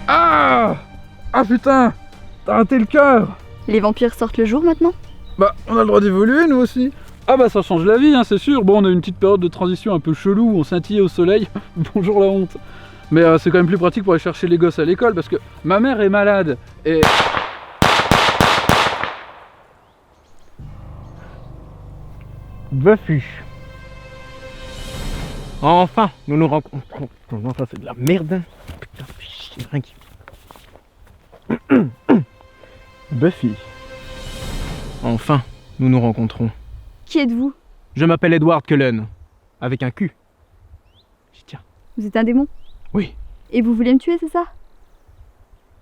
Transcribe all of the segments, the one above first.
Ah! Ah putain! T'as raté le cœur! Les vampires sortent le jour maintenant? Bah, on a le droit d'évoluer, nous aussi. Ah bah, ça change la vie, hein, c'est sûr. Bon, on a une petite période de transition un peu chelou, où on scintillait au soleil. Bonjour la honte. Mais c'est quand même plus pratique pour aller chercher les gosses à l'école, parce que ma mère est malade, et... Buffy. Enfin, nous nous rencontrons. Non, ça c'est de la merde. Putain, c'est rien qui... Buffy. Enfin, nous nous rencontrons. Qui êtes-vous? Je m'appelle Edward Cullen. Avec un Q. Tiens. Vous êtes un démon? Oui. Et vous voulez me tuer, c'est ça?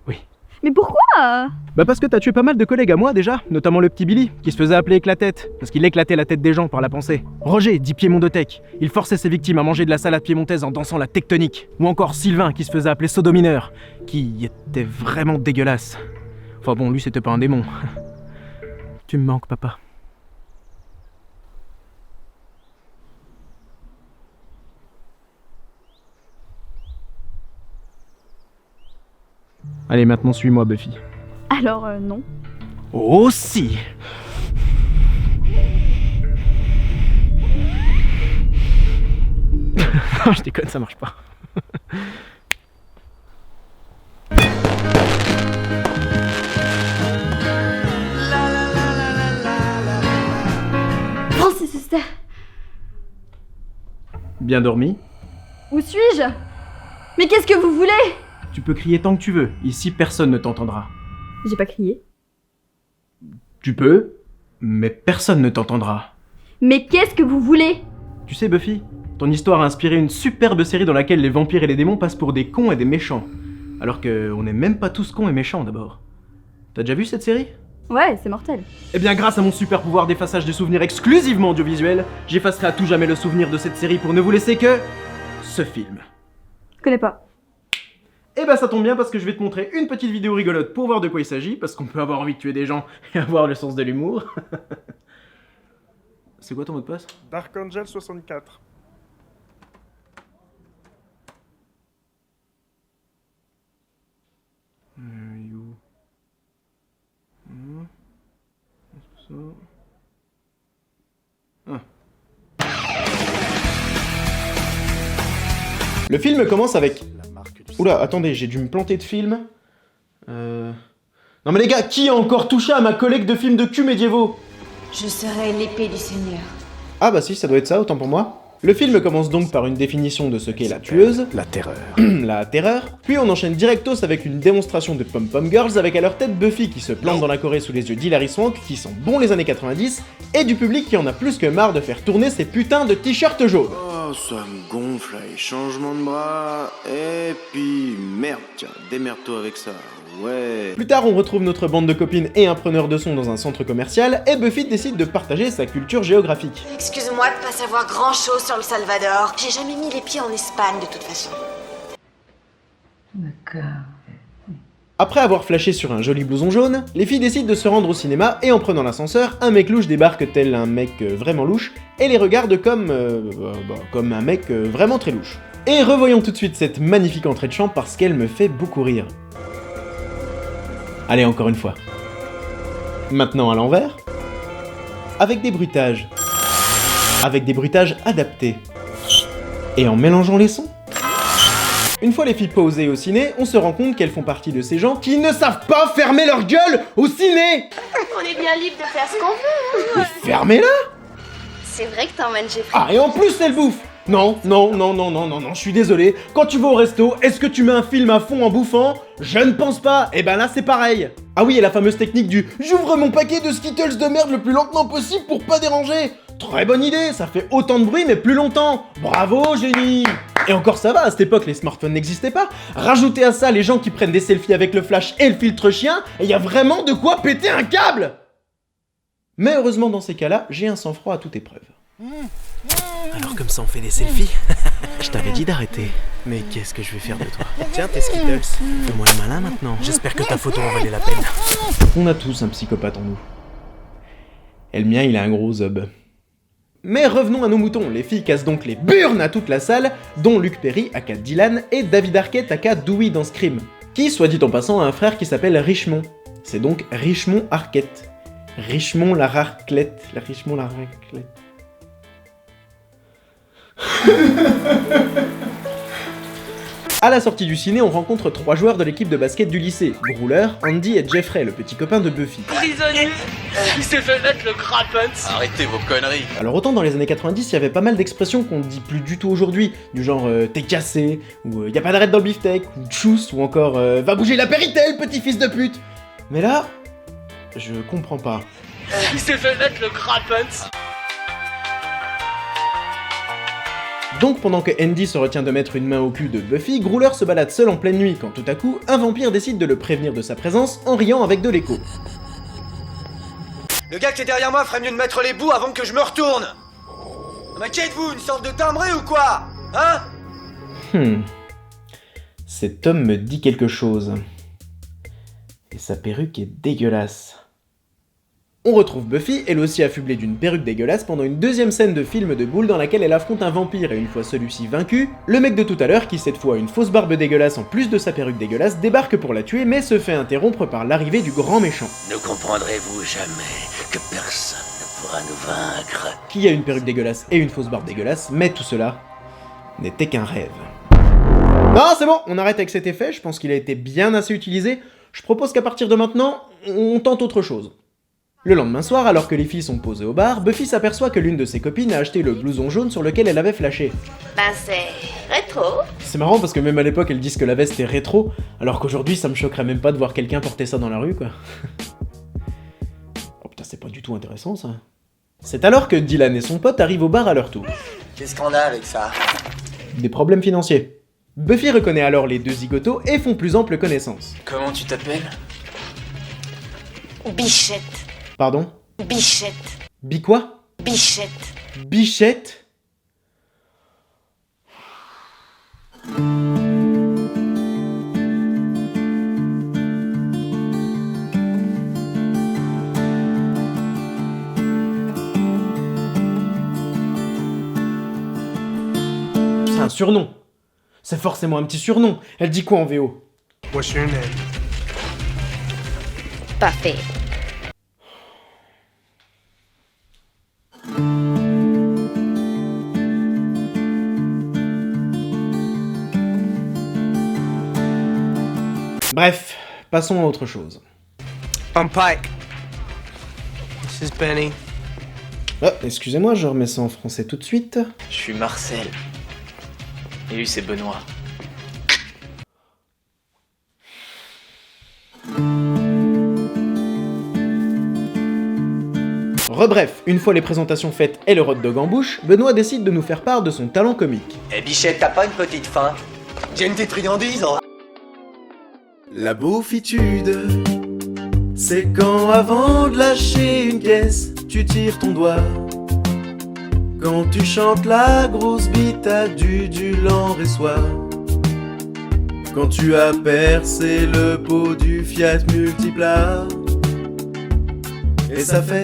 Oui. Mais pourquoi? Bah parce que t'as tué pas mal de collègues à moi déjà, notamment le petit Billy, qui se faisait appeler Éclatette, parce qu'il éclatait la tête des gens par la pensée. Roger, dit Piémondothèque, il forçait ses victimes à manger de la salade piémontaise en dansant la tectonique. Ou encore Sylvain, qui se faisait appeler Sodomineur, qui était vraiment dégueulasse. Enfin bon, lui c'était pas un démon. Tu me manques, papa. Allez, maintenant suis-moi, Buffy. Alors, non. Oh si! Non, je déconne, ça marche pas. Francis Huster! Bien dormi? Où suis-je? Mais qu'est-ce que vous voulez? Tu peux crier tant que tu veux, ici personne ne t'entendra. J'ai pas crié. Tu peux, mais personne ne t'entendra. Mais qu'est-ce que vous voulez? Tu sais Buffy, ton histoire a inspiré une superbe série dans laquelle les vampires et les démons passent pour des cons et des méchants. Alors que on n'est même pas tous cons et méchants d'abord. T'as déjà vu cette série? Ouais, c'est mortel. Eh bien grâce à mon super pouvoir d'effaçage des souvenirs exclusivement audiovisuels, j'effacerai à tout jamais le souvenir de cette série pour ne vous laisser que... ce film. Connais pas. Eh ben ça tombe bien parce que je vais te montrer une petite vidéo rigolote pour voir de quoi il s'agit, parce qu'on peut avoir envie de tuer des gens et avoir le sens de l'humour. C'est quoi ton mot de passe? Dark Angel 64. Le film commence avec... Oula, attendez, j'ai dû me planter de film. Non mais les gars, qui a encore touché à ma collecte de films de cul médiévaux? Je serai l'épée du Seigneur. Ah bah si, ça doit être ça, autant pour moi. Le film commence donc par une définition de ce qu'est la tueuse, La terreur. la terreur, puis on enchaîne directos avec une démonstration de pom-pom girls avec à leur tête Buffy qui se plante dans la Corée sous les yeux d'Hilary Swank qui sent bon les années 90, et du public qui en a plus que marre de faire tourner ces putains de t-shirts jaunes. Oh, ça me gonfle, allez, changement de bras, et puis merde, tiens, démerde-toi avec ça, ouais. Plus tard, on retrouve notre bande de copines et un preneur de son dans un centre commercial, et Buffy décide de partager sa culture géographique. Excuse-moi de pas savoir grand-chose sur le Salvador. J'ai jamais mis les pieds en Espagne de toute façon. D'accord. Après avoir flashé sur un joli blouson jaune, les filles décident de se rendre au cinéma et en prenant l'ascenseur, un mec louche débarque tel un mec vraiment louche et les regarde comme un mec vraiment très louche. Et revoyons tout de suite cette magnifique entrée de champ parce qu'elle me fait beaucoup rire. Allez, encore une fois. Maintenant à l'envers. Avec des bruitages. Avec des bruitages adaptés. Et en mélangeant les sons. Une fois les filles posées au ciné, on se rend compte qu'elles font partie de ces gens qui ne savent pas fermer leur gueule au ciné. On est bien libre de faire ce qu'on veut. Mais fermez-la. C'est vrai que t'emmènes Jeffrey. Ah, et en plus elle bouffe. Non, je suis désolé. Quand tu vas au resto, est-ce que tu mets un film à fond en bouffant? Je ne pense pas. Et ben là c'est pareil. Ah oui, et la fameuse technique du « j'ouvre mon paquet de Skittles de merde le plus lentement possible pour pas déranger ». Très bonne idée, ça fait autant de bruit mais plus longtemps. Bravo, génie. Et encore ça va, à cette époque les smartphones n'existaient pas. Rajoutez à ça les gens qui prennent des selfies avec le flash et le filtre chien, et y a vraiment de quoi péter un câble. Mais heureusement dans ces cas-là, j'ai un sang-froid à toute épreuve. Alors comme ça on fait des selfies. Je t'avais dit d'arrêter. Mais qu'est-ce que je vais faire de toi? Tiens tes Skittles. Fais-moi le malin maintenant. J'espère que ta photo en valait la peine. On a tous un psychopathe en nous. Et le mien il a un gros zob. Mais revenons à nos moutons, les filles cassent donc les burnes à toute la salle, dont Luc Perry aka Dylan et David Arquette aka Dewey dans Scream. qui, soit dit en passant, a un frère qui s'appelle Richemont. C'est donc Richemont Arquette. Richemont la raclette. La Richemont la raclette. À la sortie du ciné, on rencontre 3 joueurs de l'équipe de basket du lycée. Grooler, Andy et Jeffrey, le petit copain de Buffy. Prisonnier, il s'est fait mettre le crapens. Arrêtez vos conneries. Alors autant dans les années 90, il y avait pas mal d'expressions qu'on ne dit plus du tout aujourd'hui, du genre t'es cassé, ou y a pas d'arrêt dans le beefsteak, ou tchous, ou encore va bouger la péritelle, petit fils de pute. Mais là, je comprends pas. Il s'est fait mettre le crapens. Donc pendant que Andy se retient de mettre une main au cul de Buffy, Grooler se balade seul en pleine nuit quand tout à coup, un vampire décide de le prévenir de sa présence en riant avec de l'écho. Le gars qui est derrière moi ferait mieux de mettre les bouts avant que je me retourne. Mais qui êtes-vous, une sorte de timbré ou quoi? Hein? Cet homme me dit quelque chose. Et sa perruque est dégueulasse. On retrouve Buffy, elle aussi affublée d'une perruque dégueulasse, pendant une deuxième scène de film de boule dans laquelle elle affronte un vampire, et une fois celui-ci vaincu, le mec de tout à l'heure, qui cette fois a une fausse barbe dégueulasse en plus de sa perruque dégueulasse, débarque pour la tuer, mais se fait interrompre par l'arrivée du grand méchant. Ne comprendrez-vous jamais que personne ne pourra nous vaincre? Qui a une perruque dégueulasse et une fausse barbe dégueulasse, mais tout cela n'était qu'un rêve. Non, c'est bon, on arrête avec cet effet, je pense qu'il a été bien assez utilisé. Je propose qu'à partir de maintenant, on tente autre chose. Le lendemain soir, alors que les filles sont posées au bar, Buffy s'aperçoit que l'une de ses copines a acheté le blouson jaune sur lequel elle avait flashé. Ben c'est rétro. C'est marrant parce que même à l'époque elles disent que la veste est rétro, alors qu'aujourd'hui ça me choquerait même pas de voir quelqu'un porter ça dans la rue quoi. Oh putain, c'est pas du tout intéressant ça. C'est alors que Dylan et son pote arrivent au bar à leur tour. Qu'est-ce qu'on a avec ça? Des problèmes financiers. Buffy reconnaît alors les deux zigotos et font plus ample connaissance. Comment tu t'appelles? Bichette. Pardon? Bichette. Quoi? Bichette. Bichette? C'est un surnom. C'est forcément un petit surnom. Elle dit quoi en VO? What's your name? Parfait. Bref, passons à autre chose. I'm Pike. This is Benny. Ah, excusez-moi, je remets ça en français tout de suite. Je suis Marcel. Et lui c'est Benoît. Rebref, une fois les présentations faites et le hot dog en bouche, Benoît décide de nous faire part de son talent comique. Eh Bichette, t'as pas une petite faim? J'ai une petite friandise. La beaufitude, c'est quand avant de lâcher une pièce, tu tires ton doigt. Quand tu chantes la grosse bite à du lent réçoit. Quand tu as percé le pot du Fiat Multipla. Et ça fait...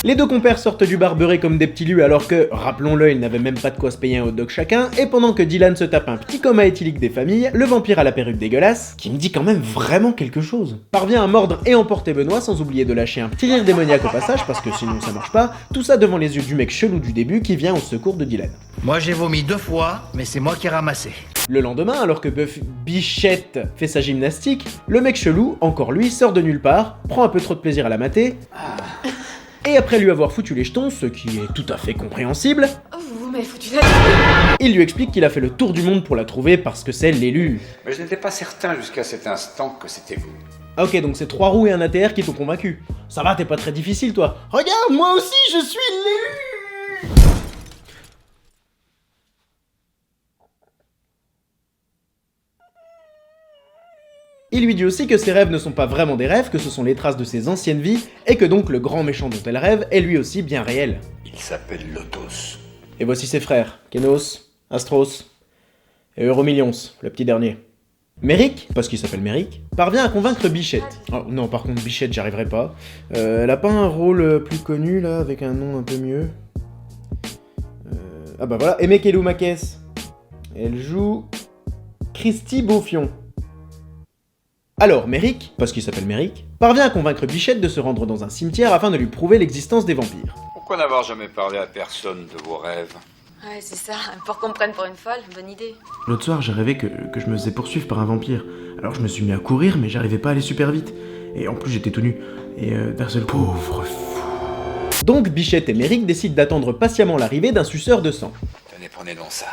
Les deux compères sortent du bar beurrés comme des petits lus alors que, rappelons-le, ils n'avaient même pas de quoi se payer un hot dog chacun, et pendant que Dylan se tape un petit coma éthylique des familles, le vampire à la perruque dégueulasse, qui me dit quand même vraiment quelque chose, parvient à mordre et emporter Benoît sans oublier de lâcher un petit rire démoniaque au passage parce que sinon ça marche pas, tout ça devant les yeux du mec chelou du début qui vient au secours de Dylan. Moi j'ai vomi 2 fois, mais c'est moi qui ai ramassé. Le lendemain, alors que Bichette fait sa gymnastique, le mec chelou, encore lui, sort de nulle part, prend un peu trop de plaisir à la mater, et après lui avoir foutu les jetons, ce qui est tout à fait compréhensible, Vous m'avez foutu la... il lui explique qu'il a fait le tour du monde pour la trouver parce que c'est l'élu. Mais je n'étais pas certain jusqu'à cet instant que c'était vous. Ah ok, donc c'est 3 roues et un ATR qui t'ont convaincu. Ça va, t'es pas très difficile toi. Regarde, moi aussi je suis l'élu. Il lui dit aussi que ses rêves ne sont pas vraiment des rêves, que ce sont les traces de ses anciennes vies, et que donc le grand méchant dont elle rêve est lui aussi bien réel. Il s'appelle Lotos. Et voici ses frères, Kenos, Astros, et Euromillions, le petit dernier. Merrick, parce qu'il s'appelle Merrick, parvient à convaincre Bichette. Oh non, par contre, Bichette, j'y arriverai pas. Elle a pas un rôle plus connu, là, avec un nom un peu mieux. Ah bah voilà, Emekelou Makes. Elle joue Christy Beaufion. Alors Merrick, parce qu'il s'appelle Merrick, parvient à convaincre Bichette de se rendre dans un cimetière afin de lui prouver l'existence des vampires. Pourquoi n'avoir jamais parlé à personne de vos rêves? Ouais, c'est ça. Pour qu'on me prenne pour une folle, bonne idée. L'autre soir, j'ai rêvé que je me faisais poursuivre par un vampire. Alors je me suis mis à courir, mais j'arrivais pas à aller super vite. Et en plus, j'étais tout nu. Et d'un seul coup... Pauvre fou. Donc Bichette et Merrick décident d'attendre patiemment l'arrivée d'un suceur de sang. Tenez, prenez donc ça.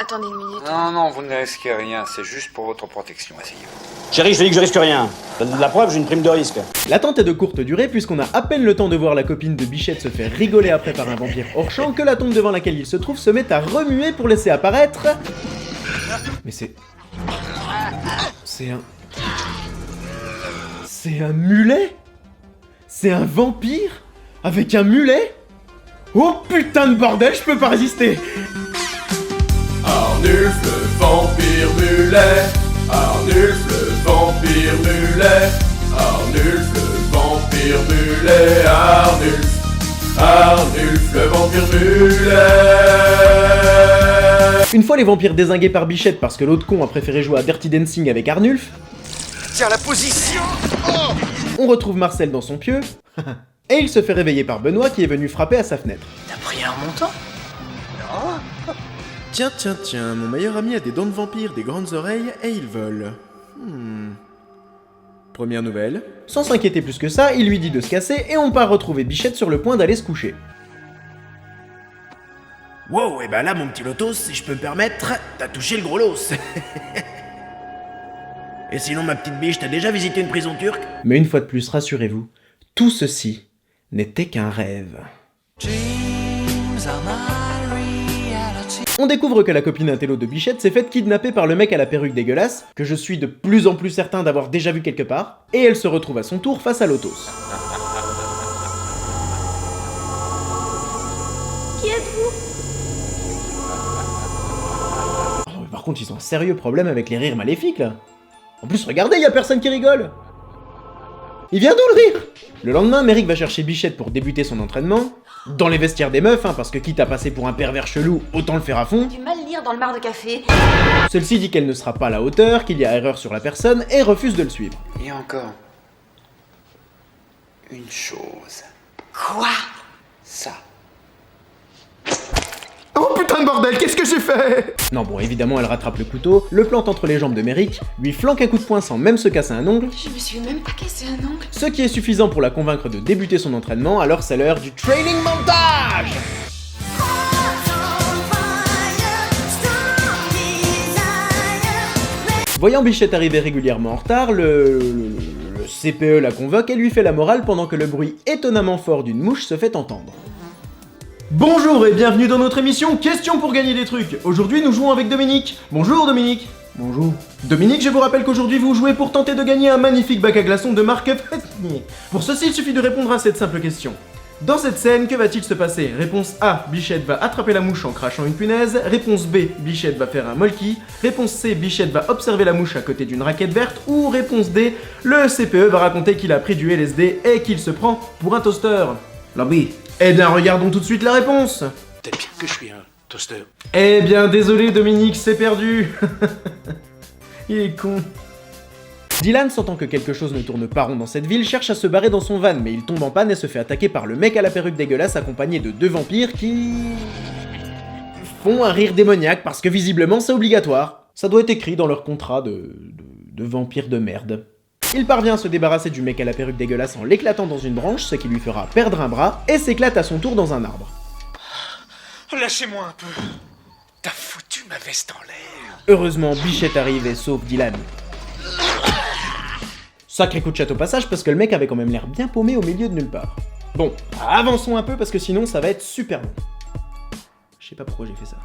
Attendez une minute. Non, vous ne risquez rien, c'est juste pour votre protection, asseyez-vous. Chérie, je te dis que je risque rien. Donne de la preuve, j'ai une prime de risque. L'attente est de courte durée puisqu'on a à peine le temps de voir la copine de Bichette se faire rigoler après par un vampire hors champ que la tombe devant laquelle il se trouve se met à remuer pour laisser apparaître... Mais c'est un mulet? C'est un vampire? Avec un mulet? Oh putain de bordel, je peux pas résister! Arnulf le vampire mulet, Arnulf le vampire mulet, Arnulf le vampire mulet, Arnulf le vampire mulet. Une fois les vampires dézingués par Bichette parce que l'autre con a préféré jouer à Dirty Dancing avec Arnulf, Tiens la position. on retrouve Marcel dans son pieu, et il se fait réveiller par Benoît qui est venu frapper à sa fenêtre. T'as pris un remontant? Non. Tiens, mon meilleur ami a des dents de vampire, des grandes oreilles, et il vole. Première nouvelle. Sans s'inquiéter plus que ça, il lui dit de se casser et on part retrouver Bichette sur le point d'aller se coucher. Wow, et ben là, mon petit Lotos, si je peux me permettre, t'as touché le gros los. Et sinon, ma petite biche, t'as déjà visité une prison turque? Mais une fois de plus, rassurez-vous, tout ceci n'était qu'un rêve. On découvre que la copine intello de Bichette s'est faite kidnapper par le mec à la perruque dégueulasse, que je suis de plus en plus certain d'avoir déjà vu quelque part, et elle se retrouve à son tour face à Lotos. Qui êtes-vous? Oh, mais par contre, ils ont un sérieux problème avec les rires maléfiques, là. En plus, regardez, y a personne qui rigole. Il vient d'où le rire? Le lendemain, Merrick va chercher Bichette pour débuter son entraînement, dans les vestiaires des meufs, parce que quitte à passer pour un pervers chelou, autant le faire à fond. Du mal lire dans le mar de café. Celle-ci dit qu'elle ne sera pas à la hauteur, qu'il y a erreur sur la personne, et refuse de le suivre. Et encore une chose. Quoi? Ça. Oh putain de bordel, qu'est-ce que j'ai fait? Non bon, évidemment, elle rattrape le couteau, le plante entre les jambes de Merrick, lui flanque un coup de poing sans même se casser un ongle. Je me suis même pas cassé un ongle. Ce qui est suffisant pour la convaincre de débuter son entraînement, alors c'est l'heure du training montage! Voyant Bichette arriver régulièrement en retard, le CPE la convoque et lui fait la morale pendant que le bruit étonnamment fort d'une mouche se fait entendre. Bonjour et bienvenue dans notre émission Question pour gagner des trucs. Aujourd'hui nous jouons avec Dominique. Bonjour Dominique. Bonjour. Dominique, je vous rappelle qu'aujourd'hui vous jouez pour tenter de gagner un magnifique bac à glaçons de marque Petnier. Pour ceci, il suffit de répondre à cette simple question. Dans cette scène, que va-t-il se passer? Réponse A, Bichette va attraper la mouche en crachant une punaise. Réponse B, Bichette va faire un molki. Réponse C, Bichette va observer la mouche à côté d'une raquette verte. Ou réponse D, le CPE va raconter qu'il a pris du LSD et qu'il se prend pour un toaster. Lobby. Eh bien, regardons tout de suite la réponse. Peut-être bien que je suis un toaster. Eh bien, désolé Dominique, c'est perdu. Il est con. Dylan, sentant que quelque chose ne tourne pas rond dans cette ville, cherche à se barrer dans son van, mais il tombe en panne et se fait attaquer par le mec à la perruque dégueulasse accompagné de 2 vampires qui... font un rire démoniaque parce que visiblement c'est obligatoire. Ça doit être écrit dans leur contrat de vampires de merde. Il parvient à se débarrasser du mec à la perruque dégueulasse en l'éclatant dans une branche, ce qui lui fera perdre un bras, et s'éclate à son tour dans un arbre. Lâchez-moi un peu. T'as foutu ma veste en l'air. Heureusement, Bichette arrive et sauve Dylan. Sacré coup de chatte au passage parce que le mec avait quand même l'air bien paumé au milieu de nulle part. Bon, avançons un peu parce que sinon ça va être super long. Je sais pas pourquoi j'ai fait ça.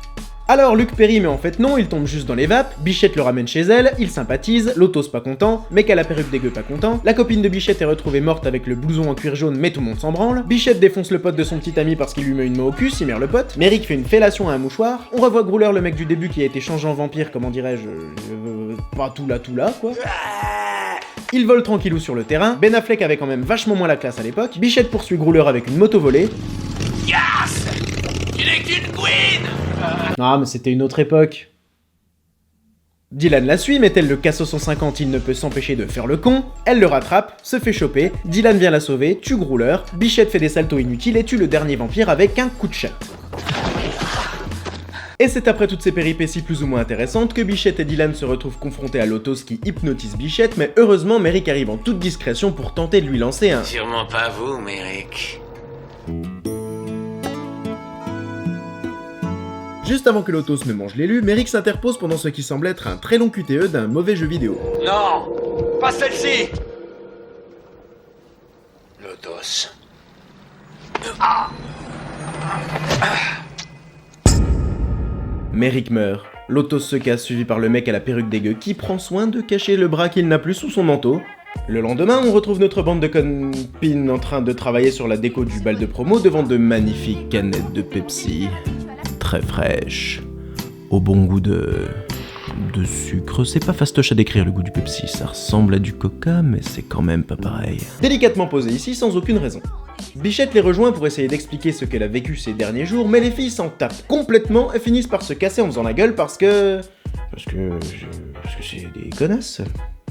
Alors Luc périt mais en fait non, il tombe juste dans les vapes, Bichette le ramène chez elle, il sympathise, Lotos pas content, mec à la perruque dégueu pas content, la copine de Bichette est retrouvée morte avec le blouson en cuir jaune mais tout le monde s'en branle, Bichette défonce le pote de son petit ami parce qu'il lui met une main au cul, Simère le pote, Merrick fait une fellation à un mouchoir, on revoit Grooler le mec du début qui a été changé en vampire, comment dirais-je, pas tout là quoi. Il vole tranquillou sur le terrain, Ben Affleck avait quand même vachement moins la classe à l'époque, Bichette poursuit Grooler avec une moto volée. Yes! Tu n'es qu'une queen! Ah mais c'était une autre époque. Dylan la suit, mais tel le Casso 150, il ne peut s'empêcher de faire le con. Elle le rattrape, se fait choper, Dylan vient la sauver, tue Growler, Bichette fait des saltos inutiles et tue le dernier vampire avec un coup de chatte. Et c'est après toutes ces péripéties plus ou moins intéressantes que Bichette et Dylan se retrouvent confrontés à Lotos qui hypnotise Bichette, mais heureusement Merrick arrive en toute discrétion pour tenter de lui lancer un... Sûrement pas vous, Merrick. Juste avant que Lotos ne mange l'élu, Merrick s'interpose pendant ce qui semble être un très long QTE d'un mauvais jeu vidéo. Non, pas celle-ci. Lotos. Merrick meurt, Lotos se casse suivi par le mec à la perruque dégueu qui prend soin de cacher le bras qu'il n'a plus sous son manteau. Le lendemain, on retrouve notre bande de copines en train de travailler sur la déco du bal de promo devant de magnifiques canettes de Pepsi. Très fraîches, au bon goût de sucre. C'est pas fastoche à décrire le goût du Pepsi, ça ressemble à du coca, mais c'est quand même pas pareil. Délicatement posé ici, sans aucune raison. Bichette les rejoint pour essayer d'expliquer ce qu'elle a vécu ces derniers jours, mais les filles s'en tapent complètement et finissent par se casser en faisant la gueule parce que c'est des connasses.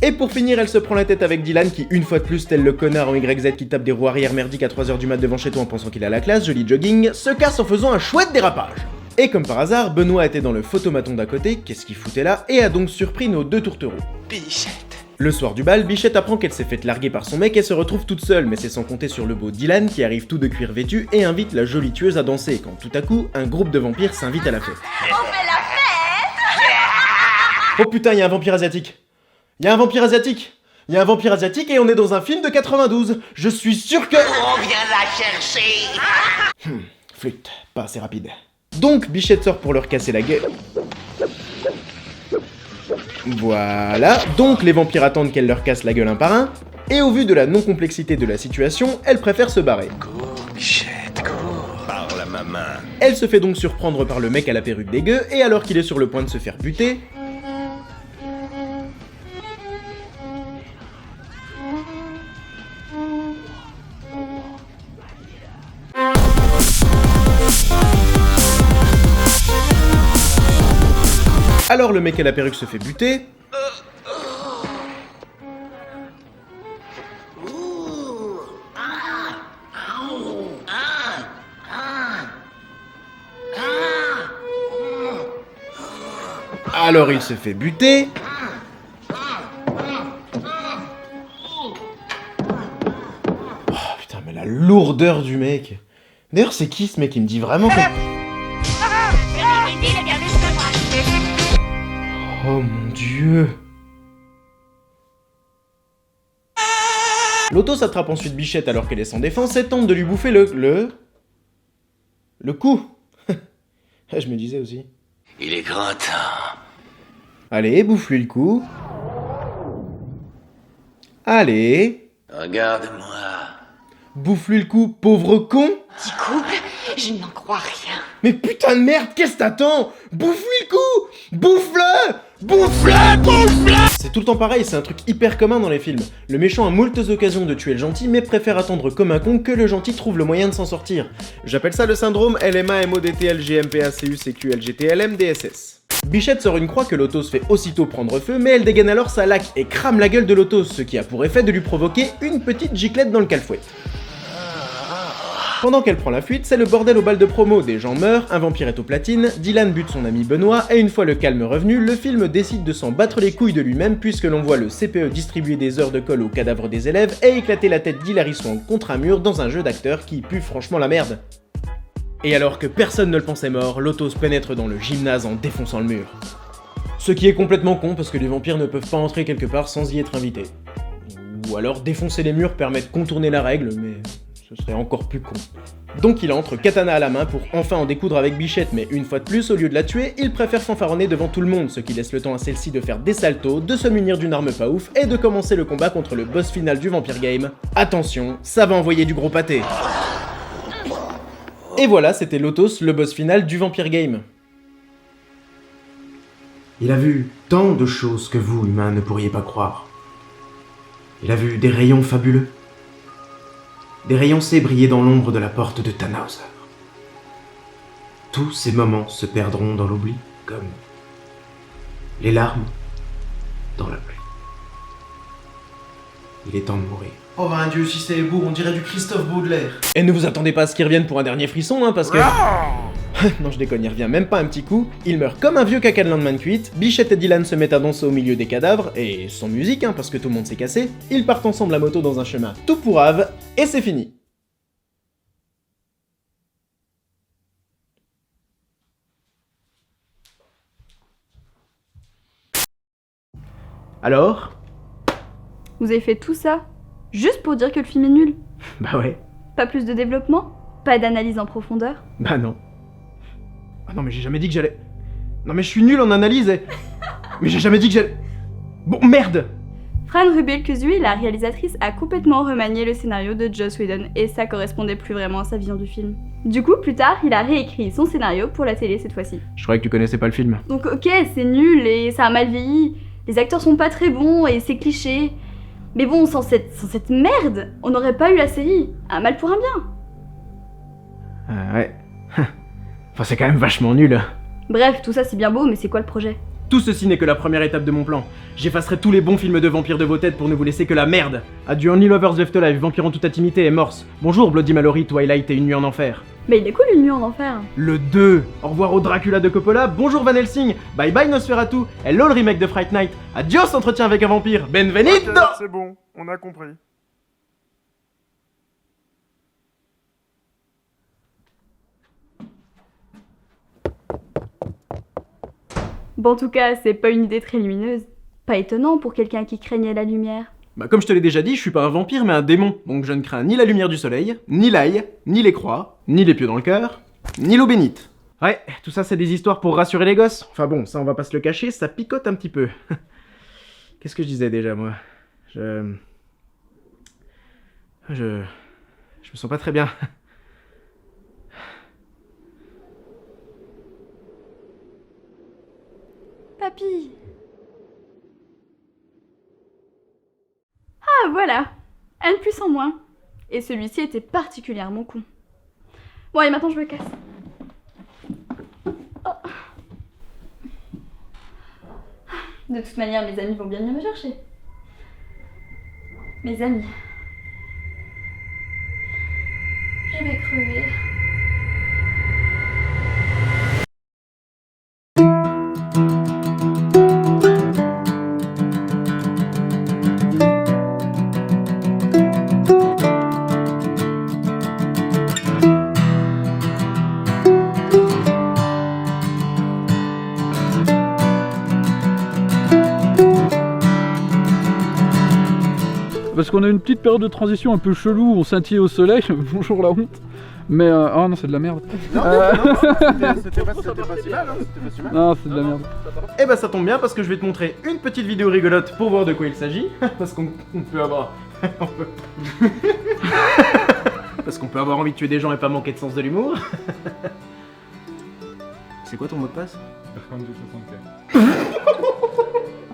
Et pour finir, elle se prend la tête avec Dylan qui, une fois de plus, tel le connard en YZ qui tape des roues arrière merdiques à 3h du mat devant chez toi en pensant qu'il a la classe, joli jogging, se casse en faisant un chouette dérapage. Et comme par hasard, Benoît était dans le photomaton d'à côté, qu'est-ce qu'il foutait là, et a donc surpris nos deux tourtereaux. Bichette. Le soir du bal, Bichette apprend qu'elle s'est fait larguer par son mec et se retrouve toute seule, mais c'est sans compter sur le beau Dylan qui arrive tout de cuir vêtu et invite la jolie tueuse à danser, quand tout à coup, un groupe de vampires s'invite à la fête. On fait la fête. Oh putain, y'a un vampire asiatique. Y'a un vampire asiatique. Il y a un vampire asiatique et on est dans un film de 92. Je suis sûr que... On vient la chercher. Flûte, pas assez rapide. Donc, Bichette sort pour leur casser la gueule. Voilà, donc les vampires attendent qu'elle leur casse la gueule un par un, et au vu de la non-complexité de la situation, elle préfère se barrer. Cours, Bichette, cours. Parle à ma main. Elle se fait donc surprendre par le mec à la perruque dégueu, et alors qu'il est sur le point de se faire buter... Alors le mec à la perruque se fait buter. Alors il se fait buter. Oh putain, mais la lourdeur du mec. D'ailleurs, c'est qui ce mec? Il me dit vraiment que... Oh mon dieu. Lotos attrape ensuite Bichette alors qu'elle est sans défense et tente de lui bouffer le cou. Je me disais aussi. Il est grand temps. Allez, bouffe-lui le cou. Allez. Regarde-moi. Bouffe-lui le cou, pauvre con. Petit couple, je n'en crois rien. Mais putain de merde, qu'est-ce que t'attends? Bouffe-lui le cou. Bouffe-le. Bouffe-le, bouffe-le. C'est tout le temps pareil, c'est un truc hyper commun dans les films. Le méchant a moultes occasions de tuer le gentil, mais préfère attendre comme un con que le gentil trouve le moyen de s'en sortir. J'appelle ça le syndrome LMA MODT LGMPA CUCQ LGTLM DSS. Bichette sort une croix que Lotos fait aussitôt prendre feu, mais elle dégaine alors sa laque et crame la gueule de Lotos, ce qui a pour effet de lui provoquer une petite giclette dans le calfouette. Pendant qu'elle prend la fuite, c'est le bordel au bal de promo, des gens meurent, un vampire est aux platines, Dylan bute son ami Benoît, et une fois le calme revenu, le film décide de s'en battre les couilles de lui-même puisque l'on voit le CPE distribuer des heures de colle aux cadavres des élèves et éclater la tête d'Hilary Swank contre un mur dans un jeu d'acteurs qui pue franchement la merde. Et alors que personne ne le pensait mort, Lotos pénètre dans le gymnase en défonçant le mur. Ce qui est complètement con parce que les vampires ne peuvent pas entrer quelque part sans y être invités. Ou alors défoncer les murs permet de contourner la règle, mais... ce serait encore plus con. Donc il entre, katana à la main, pour enfin en découdre avec Bichette, mais une fois de plus, au lieu de la tuer, il préfère fanfaronner devant tout le monde, ce qui laisse le temps à celle-ci de faire des saltos, de se munir d'une arme pas ouf, et de commencer le combat contre le boss final du Vampire Game. Attention, ça va envoyer du gros pâté. Et voilà, c'était Lotos, le boss final du Vampire Game. Il a vu tant de choses que vous, humains, ne pourriez pas croire. Il a vu des rayons fabuleux. Des rayons-C brillaient dans l'ombre de la porte de Tannhauser. Tous ces moments se perdront dans l'oubli, comme les larmes dans la pluie. Il est temps de mourir. Oh ben Dieu, si c'est beau, on dirait du Christophe Baudelaire. Et ne vous attendez pas à ce qu'il revienne pour un dernier frisson, hein, parce que... Non, je déconne, il revient même pas un petit coup. Il meurt comme un vieux caca de lendemain de cuite. Bichette et Dylan se mettent à danser au milieu des cadavres, et sans musique, hein, parce que tout le monde s'est cassé. Ils partent ensemble à moto dans un chemin tout pourrave, et c'est fini. Alors? Vous avez fait tout ça juste pour dire que le film est nul? Bah ouais. Pas plus de développement? Pas d'analyse en profondeur? Bah non. Ah non mais j'ai jamais dit que j'allais... Non mais je suis nul en analyse et... Mais j'ai jamais dit que j'allais... Bon merde! Fran Rubel-Kuzui, la réalisatrice, a complètement remanié le scénario de Joss Whedon et ça correspondait plus vraiment à sa vision du film. Du coup, plus tard, il a réécrit son scénario pour la télé cette fois-ci. Je croyais que tu connaissais pas le film. Donc ok, c'est nul et ça a mal vieilli, les acteurs sont pas très bons et c'est cliché. Mais bon, sans cette merde, on n'aurait pas eu la série. Un mal pour un bien. Ouais. Enfin c'est quand même vachement nul. Bref, tout ça c'est bien beau, mais c'est quoi le projet? Tout ceci n'est que la première étape de mon plan. J'effacerai tous les bons films de vampires de vos têtes pour ne vous laisser que la merde. Adieu Only Lovers Left Alive, Vampire en toute intimité et Morse. Bonjour Bloody Mallory, Twilight et Une nuit en enfer. Mais il est cool Une nuit en enfer. Le 2. Au revoir au Dracula de Coppola, bonjour Van Helsing, bye bye Nosferatu, hello le remake de Fright Night, adios Entretien avec un vampire, benvenuto. Okay, c'est bon, on a compris. Bon, en tout cas, c'est pas une idée très lumineuse. Pas étonnant pour quelqu'un qui craignait la lumière. Bah comme je te l'ai déjà dit, je suis pas un vampire mais un démon, donc je ne crains ni la lumière du soleil, ni l'ail, ni les croix, ni les pieux dans le cœur, ni l'eau bénite. Ouais, tout ça c'est des histoires pour rassurer les gosses. Enfin bon, ça on va pas se le cacher, ça picote un petit peu. Qu'est-ce que je disais déjà moi? Je me sens pas très bien. Papy. Ah voilà, un de plus en moins. Et celui-ci était particulièrement con. Bon allez, maintenant je me casse. Oh. De toute manière, mes amis vont bien venir me chercher. Mes amis. Je vais crever. Parce qu'on a une petite période de transition un peu chelou, on scintillait au soleil, bonjour la honte. Mais oh non, c'est de la merde. Non, c'était pas si mal, hein, c'était pas si mal. Non, c'est de la merde. Eh bah ça tombe bien parce que je vais te montrer une petite vidéo rigolote pour voir de quoi il s'agit. Parce qu'on peut avoir... Parce qu'on peut avoir envie de tuer des gens et pas manquer de sens de l'humour. C'est quoi ton mot de passe?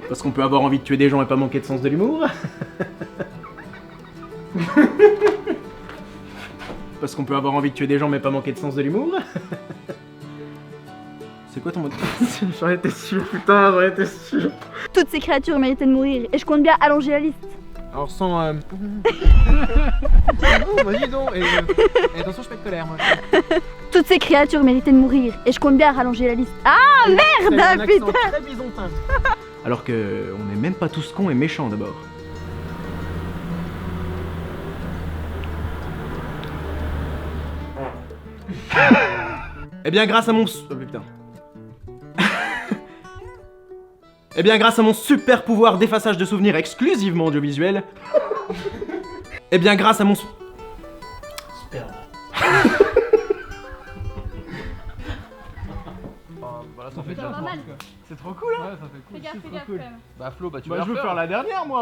Parce qu'on peut avoir envie de tuer des gens et pas manquer de sens de l'humour. Parce qu'on peut avoir envie de tuer des gens mais pas manquer de sens de l'humour. C'est quoi ton mot de passe? J'en étais sûr, putain, j'en étais sûr. Toutes ces créatures méritaient de mourir et je compte bien allonger la liste. Alors sans... Oh, vas-y donc, et attention, je pète colère moi. Toutes ces créatures méritaient de mourir et je compte bien rallonger la liste. Ah merde, putain. Très bisontin. Alors que on n'est même pas tous cons et méchants d'abord. Eh bien grâce à mon... Oh putain. Eh bien grâce à mon super pouvoir d'effaçage de souvenirs exclusivement audiovisuel... Eh bien grâce à mon... Sperme. Voilà, ça fait déjà pas mal. C'est trop cool hein. Ouais, ça fait cool. Fais gaffe, C'est trop quand cool. même. Bah Flo, bah tu Bah vas je veux la faire la dernière moi.